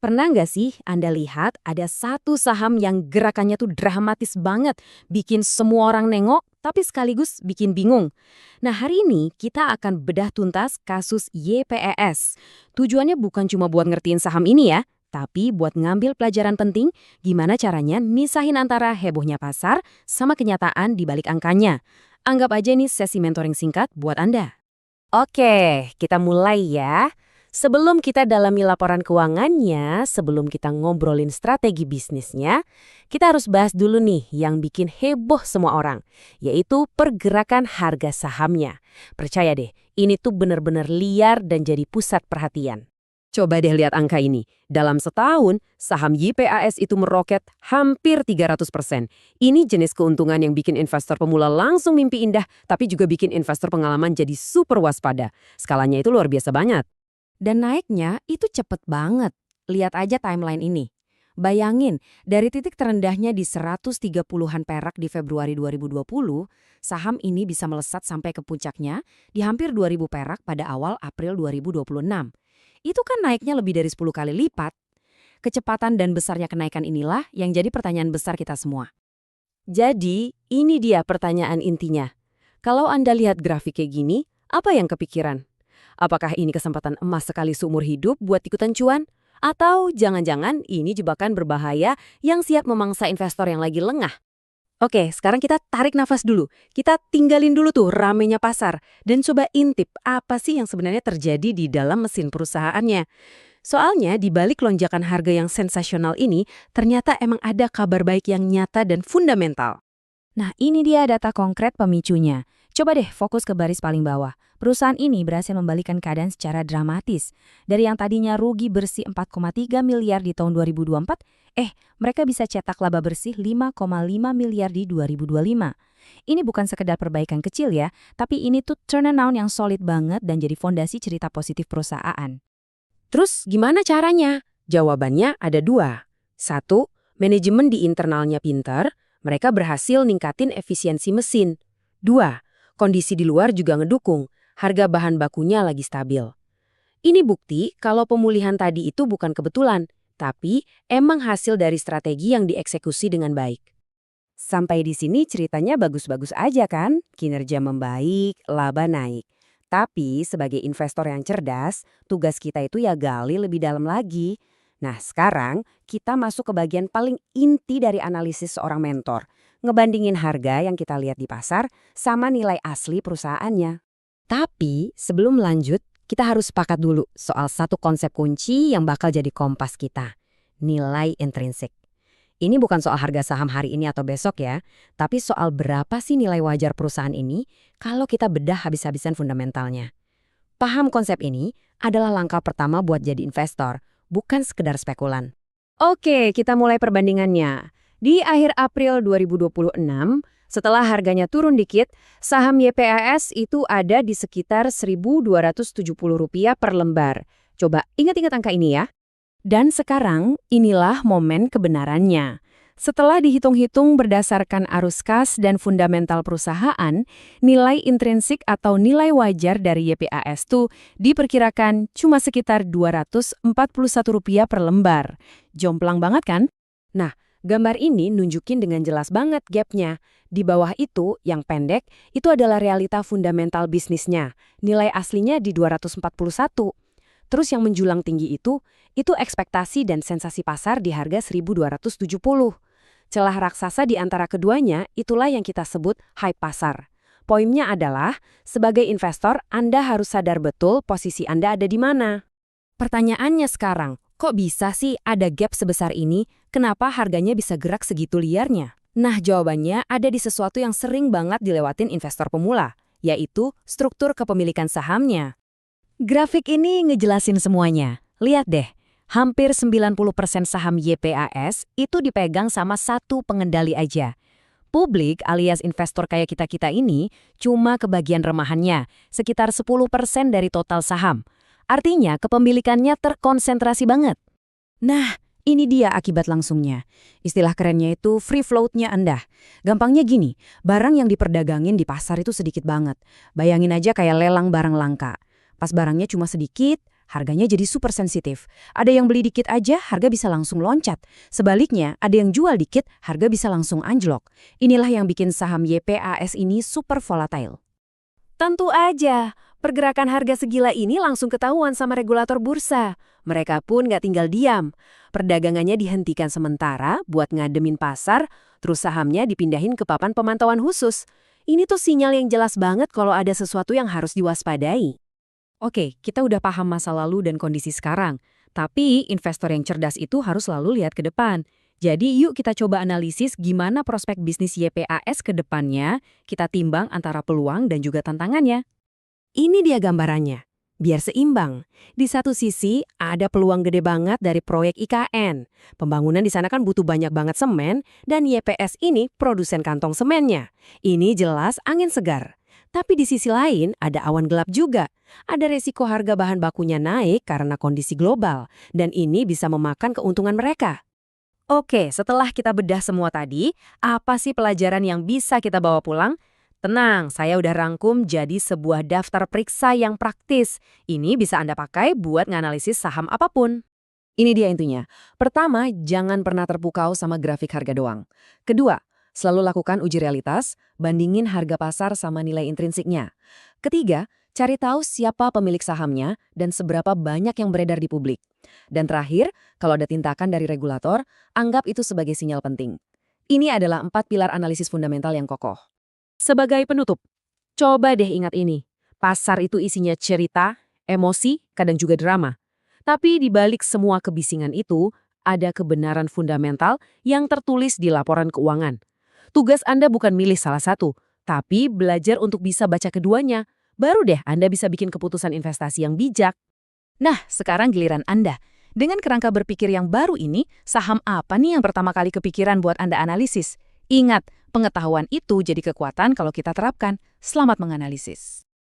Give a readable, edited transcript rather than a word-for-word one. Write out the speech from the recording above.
Pernah nggak sih Anda lihat ada satu saham yang gerakannya tuh dramatis banget, bikin semua orang nengok, tapi sekaligus bikin bingung? Nah, hari ini kita akan bedah tuntas kasus YPES. Tujuannya bukan cuma buat ngertiin saham ini ya, tapi buat ngambil pelajaran penting gimana caranya misahin antara hebohnya pasar sama kenyataan di balik angkanya. Anggap aja ini sesi mentoring singkat buat Anda. Oke, kita mulai ya. Sebelum kita dalami laporan keuangannya, sebelum kita ngobrolin strategi bisnisnya, kita harus bahas dulu nih yang bikin heboh semua orang, yaitu pergerakan harga sahamnya. Percaya deh, ini tuh bener-bener liar dan jadi pusat perhatian. Coba deh lihat angka ini. Dalam setahun, saham YPAS itu meroket hampir 300%. Ini jenis keuntungan yang bikin investor pemula langsung mimpi indah, tapi juga bikin investor pengalaman jadi super waspada. Skalanya itu luar biasa banget. Dan naiknya itu cepet banget. Lihat aja timeline ini. Bayangin, dari titik terendahnya di 130-an perak di Februari 2020, saham ini bisa melesat sampai ke puncaknya di hampir 2.000 perak pada awal April 2026. Itu kan naiknya lebih dari 10 kali lipat. Kecepatan dan besarnya kenaikan inilah yang jadi pertanyaan besar kita semua. Jadi, ini dia pertanyaan intinya. Kalau Anda lihat grafik kayak gini, apa yang kepikiran? Apakah ini kesempatan emas sekali seumur hidup buat ikutan cuan? Atau jangan-jangan ini jebakan berbahaya yang siap memangsa investor yang lagi lengah? Oke, sekarang kita tarik nafas dulu. Kita tinggalin dulu tuh ramenya pasar dan coba intip apa sih yang sebenarnya terjadi di dalam mesin perusahaannya. Soalnya di balik lonjakan harga yang sensasional ini, ternyata emang ada kabar baik yang nyata dan fundamental. Nah, ini dia data konkret pemicunya. Coba deh fokus ke baris paling bawah. Perusahaan ini berhasil membalikkan keadaan secara dramatis. Dari yang tadinya rugi bersih 4,3 miliar di tahun 2024, mereka bisa cetak laba bersih 5,5 miliar di 2025. Ini bukan sekedar perbaikan kecil ya, tapi ini tuh turnaround yang solid banget dan jadi fondasi cerita positif perusahaan. Terus gimana caranya? Jawabannya ada dua. Satu, manajemen di internalnya pintar, mereka berhasil ningkatin efisiensi mesin. Dua, kondisi di luar juga ngedukung, harga bahan bakunya lagi stabil. Ini bukti kalau pemulihan tadi itu bukan kebetulan, tapi emang hasil dari strategi yang dieksekusi dengan baik. Sampai di sini ceritanya bagus-bagus aja kan? Kinerja membaik, laba naik. Tapi sebagai investor yang cerdas, tugas kita itu ya gali lebih dalam lagi. Nah, sekarang kita masuk ke bagian paling inti dari analisis seorang mentor. Ngebandingin harga yang kita lihat di pasar sama nilai asli perusahaannya. Tapi sebelum lanjut, kita harus sepakat dulu soal satu konsep kunci yang bakal jadi kompas kita. Nilai intrinsik. Ini bukan soal harga saham hari ini atau besok ya, tapi soal berapa sih nilai wajar perusahaan ini kalau kita bedah habis-habisan fundamentalnya. Paham konsep ini adalah langkah pertama buat jadi investor, bukan sekedar spekulan. Oke, kita mulai perbandingannya. Di akhir April 2026, setelah harganya turun dikit, saham YPAS itu ada di sekitar Rp1.270 per lembar. Coba ingat-ingat angka ini ya. Dan sekarang, inilah momen kebenarannya. Setelah dihitung-hitung berdasarkan arus kas dan fundamental perusahaan, nilai intrinsik atau nilai wajar dari YPAS itu diperkirakan cuma sekitar Rp241 per lembar. Jomplang banget kan? Nah, gambar ini nunjukin dengan jelas banget gapnya. Di bawah itu, yang pendek, itu adalah realita fundamental bisnisnya. Nilai aslinya di 241. Terus yang menjulang tinggi itu ekspektasi dan sensasi pasar di harga 1.270. Celah raksasa di antara keduanya, itulah yang kita sebut hype pasar. Poinnya adalah, sebagai investor, Anda harus sadar betul posisi Anda ada di mana. Pertanyaannya sekarang, kok bisa sih ada gap sebesar ini? Kenapa harganya bisa gerak segitu liarnya? Nah, jawabannya ada di sesuatu yang sering banget dilewatin investor pemula, yaitu struktur kepemilikan sahamnya. Grafik ini ngejelasin semuanya. Lihat deh, hampir 90% saham YPAS itu dipegang sama satu pengendali aja. Publik alias investor kayak kita-kita ini cuma kebagian remahannya, sekitar 10% dari total saham. Artinya kepemilikannya terkonsentrasi banget. Nah, ini dia akibat langsungnya. Istilah kerennya itu free float-nya Anda. Gampangnya gini, barang yang diperdagangin di pasar itu sedikit banget. Bayangin aja kayak lelang barang langka. Pas barangnya cuma sedikit, harganya jadi super sensitif. Ada yang beli dikit aja, harga bisa langsung loncat. Sebaliknya, ada yang jual dikit, harga bisa langsung anjlok. Inilah yang bikin saham YPAS ini super volatile. Tentu aja, pergerakan harga segila ini langsung ketahuan sama regulator bursa. Mereka pun nggak tinggal diam. Perdagangannya dihentikan sementara buat ngademin pasar, terus sahamnya dipindahin ke papan pemantauan khusus. Ini tuh sinyal yang jelas banget kalau ada sesuatu yang harus diwaspadai. Oke, kita udah paham masa lalu dan kondisi sekarang. Tapi investor yang cerdas itu harus selalu lihat ke depan. Jadi yuk kita coba analisis gimana prospek bisnis YPAS ke depannya, kita timbang antara peluang dan juga tantangannya. Ini dia gambarannya. Biar seimbang. Di satu sisi, ada peluang gede banget dari proyek IKN. Pembangunan di sana kan butuh banyak banget semen, dan YPS ini produsen kantong semennya. Ini jelas angin segar. Tapi di sisi lain, ada awan gelap juga. Ada resiko harga bahan bakunya naik karena kondisi global, dan ini bisa memakan keuntungan mereka. Oke, setelah kita bedah semua tadi, apa sih pelajaran yang bisa kita bawa pulang? Tenang, saya udah rangkum jadi sebuah daftar periksa yang praktis. Ini bisa Anda pakai buat nganalisis saham apapun. Ini dia intinya. Pertama, jangan pernah terpukau sama grafik harga doang. Kedua, selalu lakukan uji realitas, bandingin harga pasar sama nilai intrinsiknya. Ketiga, cari tahu siapa pemilik sahamnya dan seberapa banyak yang beredar di publik. Dan terakhir, kalau ada tindakan dari regulator, anggap itu sebagai sinyal penting. Ini adalah 4 pilar analisis fundamental yang kokoh. Sebagai penutup, coba deh ingat ini. Pasar itu isinya cerita, emosi, kadang juga drama. Tapi di balik semua kebisingan itu, ada kebenaran fundamental yang tertulis di laporan keuangan. Tugas Anda bukan milih salah satu, tapi belajar untuk bisa baca keduanya. Baru deh Anda bisa bikin keputusan investasi yang bijak. Nah, sekarang giliran Anda. Dengan kerangka berpikir yang baru ini, saham apa nih yang pertama kali kepikiran buat Anda analisis? Ingat, pengetahuan itu jadi kekuatan kalau kita terapkan. Selamat menganalisis.